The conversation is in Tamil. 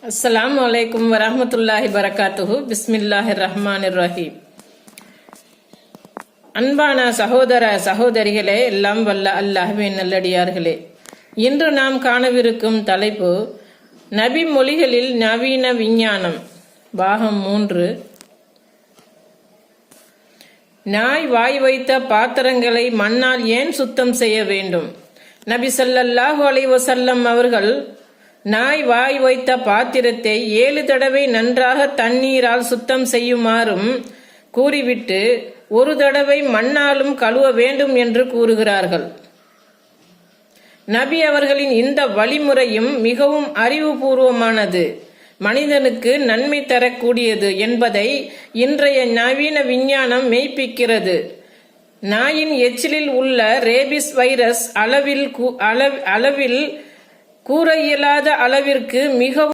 அஸ்ஸலாமு அலைக்கும் வரஹ்மத்துல்லாஹி வரகாத்துஹு. பிஸ்மில்லாஹிர் ரஹ்மானிர் ரஹீம். அன்பான சகோதர சகோதரிகளே, எல்லாம் வல்ல அல்லாஹ்வின் நல்லடியார்களே, இன்று நாம் காணவிருக்கும் தலைப்பு நபி மொழிகளில் நவீன விஞ்ஞானம், பாகம் 3. நாய் வாய் வைத்த பாத்திரங்களை மண்ணால் ஏன் சுத்தம் செய்ய வேண்டும்? நபி ஸல்லல்லாஹு அலைஹி வஸல்லம் அவர்கள் நாய் வாய் வைத்த பாத்திரத்தை 7 தடவை நன்றாக தண்ணீரால் சுத்தம் செய்யுமாறும் கூறிவிட்டு ஒரு தடவை மண்ணாலும் கழுவ வேண்டும் என்று கூறுகிறார்கள். நபி அவர்களின் இந்த வழிமுறையும் மிகவும் அறிவுபூர்வமானது, மனிதனுக்கு நன்மை தரக்கூடியது என்பதை இன்றைய நவீன விஞ்ஞானம் மெய்ப்பிக்கிறது. நாயின் எச்சிலில் உள்ள ரேபிஸ் வைரஸ் அளவில் கூற இயலாத அளவிற்கு மிகவும்